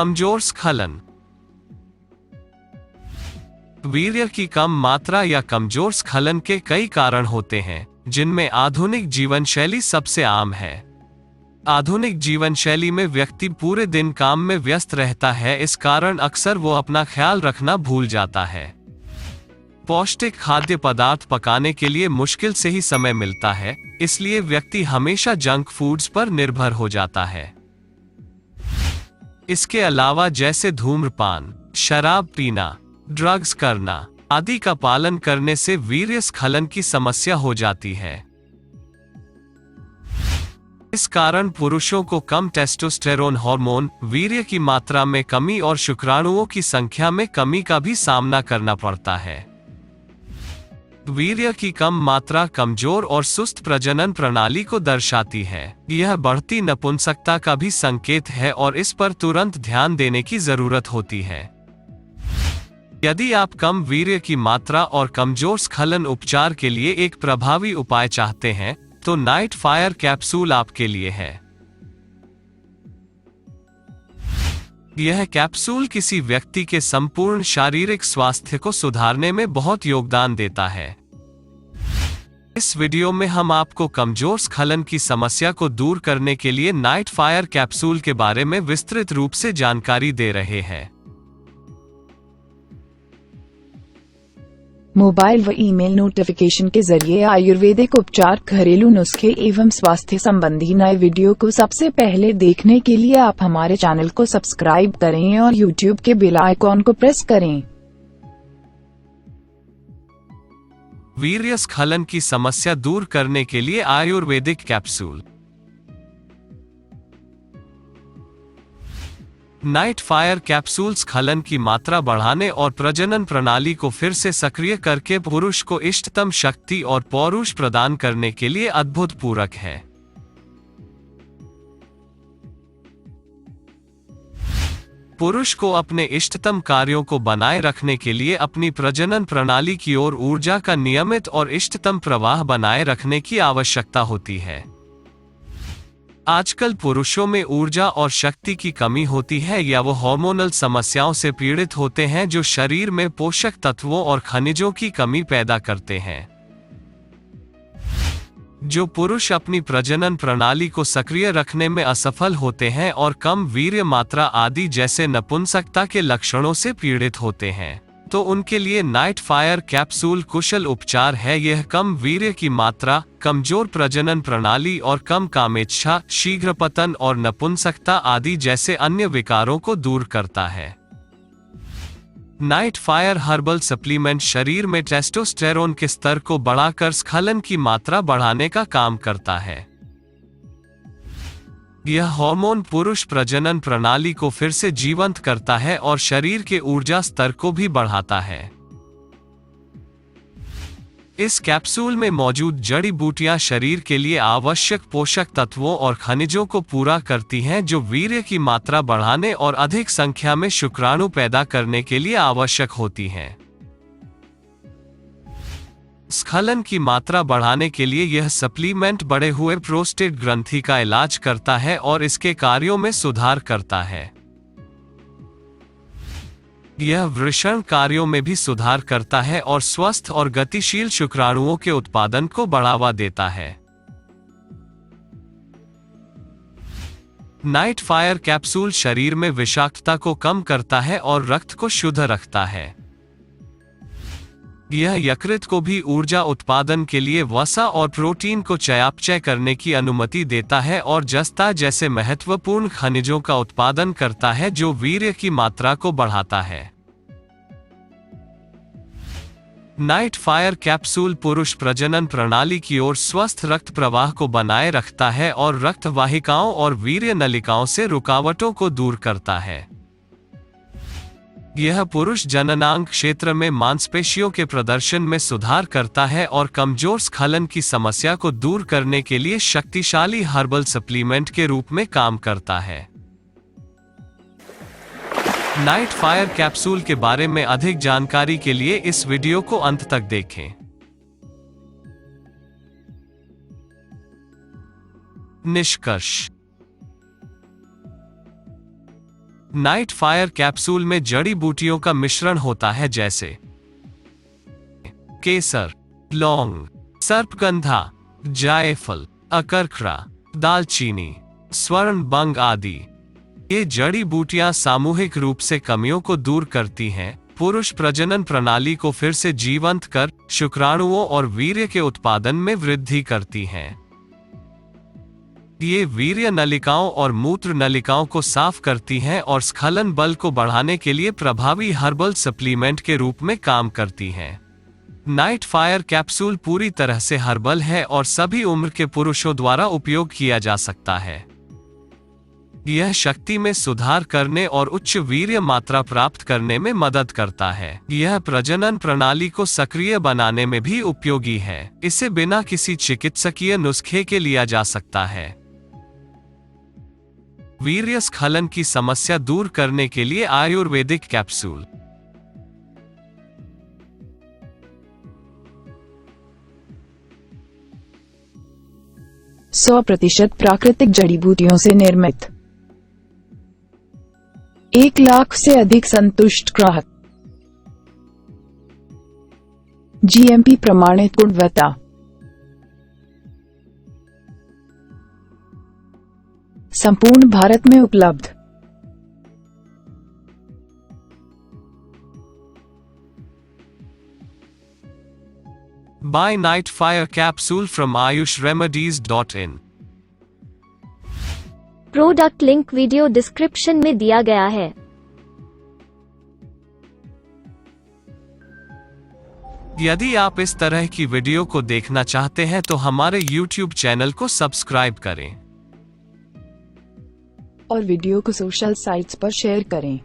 कमजोर स्खलन। वीर्य की कम मात्रा या कमजोर स्खलन के कई कारण होते हैं, जिनमें आधुनिक जीवन शैली सबसे आम है। आधुनिक जीवन शैली में व्यक्ति पूरे दिन काम में व्यस्त रहता है, इस कारण अक्सर वो अपना ख्याल रखना भूल जाता है। पौष्टिक खाद्य पदार्थ पकाने के लिए मुश्किल से ही समय मिलता है, इसलिए व्यक्ति हमेशा जंक फूड्स पर निर्भर हो जाता है। इसके अलावा जैसे धूम्रपान, शराब पीना, ड्रग्स करना आदि का पालन करने से वीर्य स्खलन की समस्या हो जाती है। इस कारण पुरुषों को कम टेस्टोस्टेरोन हार्मोन, वीर्य की मात्रा में कमी और शुक्राणुओं की संख्या में कमी का भी सामना करना पड़ता है। वीर्य की कम मात्रा कमजोर और सुस्त प्रजनन प्रणाली को दर्शाती है। यह बढ़ती नपुंसकता का भी संकेत है और इस पर तुरंत ध्यान देने की जरूरत होती है। यदि आप कम वीर्य की मात्रा और कमजोर स्खलन उपचार के लिए एक प्रभावी उपाय चाहते हैं, तो नाइट फायर कैप्सूल आपके लिए है। यह कैप्सूल किसी व्यक्ति के संपूर्ण शारीरिक स्वास्थ्य को सुधारने में बहुत योगदान देता है। इस वीडियो में हम आपको कमजोर स्खलन की समस्या को दूर करने के लिए नाइट फायर कैप्सूल के बारे में विस्तृत रूप से जानकारी दे रहे हैं। मोबाइल व ईमेल नोटिफिकेशन के जरिए आयुर्वेदिक उपचार, घरेलू नुस्खे एवं स्वास्थ्य संबंधी नए वीडियो को सबसे पहले देखने के लिए आप हमारे चैनल को सब्सक्राइब करें और यूट्यूब के बेल आइकॉन को प्रेस करें। वीर्य स्खलन की समस्या दूर करने के लिए Ayurvedic capsule. Night fire capsule स्खलन की मात्रा बढ़ाने और प्रजनन प्रणाली को फिर से सक्रिय करके पुरुष को इष्टतम शक्ति और पौरुष प्रदान करने के लिए अद्भुत पूरक है। पुरुष को अपने इष्टतम कार्यों को बनाए रखने के लिए अपनी प्रजनन प्रणाली की ओर ऊर्जा का नियमित और इष्टतम प्रवाह बनाए रखने की आवश्यकता होती है। आजकल पुरुषों में ऊर्जा और शक्ति की कमी होती है या वो हार्मोनल समस्याओं से पीड़ित होते हैं, जो शरीर में पोषक तत्वों और खनिजों की कमी पैदा करते हैं। जो पुरुष अपनी प्रजनन प्रणाली को सक्रिय रखने में असफल होते हैं और कम वीर्य मात्रा आदि जैसे नपुंसकता के लक्षणों से पीड़ित होते हैं, तो उनके लिए नाइट फायर कैप्सूल कुशल उपचार है। यह कम वीर्य की मात्रा, कमजोर प्रजनन प्रणाली और कम कामेच्छा, शीघ्र पतन और नपुंसकता आदि जैसे अन्य विकारों को दूर करता है। नाइट फायर हर्बल सप्लीमेंट शरीर में टेस्टोस्टेरोन के स्तर को बढ़ाकर स्खलन की मात्रा बढ़ाने का काम करता है। यह हार्मोन पुरुष प्रजनन प्रणाली को फिर से जीवंत करता है और शरीर के ऊर्जा स्तर को भी बढ़ाता है। इस कैप्सूल में मौजूद जड़ी बूटियां शरीर के लिए आवश्यक पोषक तत्वों और खनिजों को पूरा करती हैं, जो वीर्य की मात्रा बढ़ाने और अधिक संख्या में शुक्राणु पैदा करने के लिए आवश्यक होती हैं। स्खलन की मात्रा बढ़ाने के लिए यह सप्लीमेंट बढ़े हुए प्रोस्टेट ग्रंथि का इलाज करता है और इसके कार्यों में सुधार करता है। यह वृषण कार्यों में भी सुधार करता है और स्वस्थ और गतिशील शुक्राणुओं के उत्पादन को बढ़ावा देता है। नाइट फायर कैप्सूल शरीर में विषाक्तता को कम करता है और रक्त को शुद्ध रखता है। यह यकृत को भी ऊर्जा उत्पादन के लिए वसा और प्रोटीन को चयापचय करने की अनुमति देता है और जस्ता जैसे महत्वपूर्ण खनिजों का उत्पादन करता है, जो वीर्य की मात्रा को बढ़ाता है। नाइट फायर कैप्सूल पुरुष प्रजनन प्रणाली की ओर स्वस्थ रक्त प्रवाह को बनाए रखता है और रक्त वाहिकाओं और वीर्य नलिकाओं से रुकावटों को दूर करता है। यह पुरुष जननांग क्षेत्र में मांसपेशियों के प्रदर्शन में सुधार करता है और कमजोर स्खलन की समस्या को दूर करने के लिए शक्तिशाली हर्बल सप्लीमेंट के रूप में काम करता है। नाइट फायर कैप्सूल के बारे में अधिक जानकारी के लिए इस वीडियो को अंत तक देखें। निष्कर्ष। नाइट फायर कैप्सूल में जड़ी बूटियों का मिश्रण होता है जैसे केसर, लौंग, सर्पगंधा, जायफल, अकरखरा, दालचीनी, स्वर्ण बंग आदि। ये जड़ी बूटियां सामूहिक रूप से कमियों को दूर करती हैं, पुरुष प्रजनन प्रणाली को फिर से जीवंत कर शुक्राणुओं और वीर्य के उत्पादन में वृद्धि करती हैं। ये वीर्य नलिकाओं और मूत्र नलिकाओं को साफ करती हैं और स्खलन बल को बढ़ाने के लिए प्रभावी हर्बल सप्लीमेंट के रूप में काम करती हैं। नाइट फायर कैप्सूल पूरी तरह से हर्बल है और सभी उम्र के पुरुषों द्वारा उपयोग किया जा सकता है। यह शक्ति में सुधार करने और उच्च वीर्य मात्रा प्राप्त करने में मदद करता है। यह प्रजनन प्रणाली को सक्रिय बनाने में भी उपयोगी है। इसे बिना किसी चिकित्सकीय नुस्खे के लिया जा सकता है। वीर्य स्खलन की समस्या दूर करने के लिए आयुर्वेदिक कैप्सूल। 100% प्राकृतिक जड़ी बूटियों से निर्मित। 1 लाख से अधिक संतुष्ट ग्राहक। जीएमपी प्रमाणित गुणवत्ता। संपूर्ण भारत में उपलब्ध। Buy Night Fire Capsule from ayushremedies.in। Product link video description में दिया गया है। यदि आप इस तरह की वीडियो को देखना चाहते हैं तो हमारे YouTube चैनल को सब्सक्राइब करें और वीडियो को सोशल साइट्स पर शेयर करें।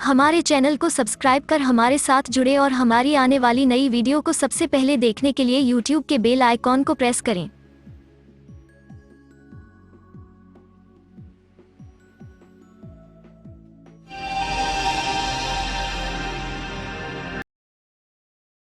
हमारे चैनल को सब्सक्राइब कर हमारे साथ जुड़े और हमारी आने वाली नई वीडियो को सबसे पहले देखने के लिए YouTube के बेल आइकॉन को प्रेस करें।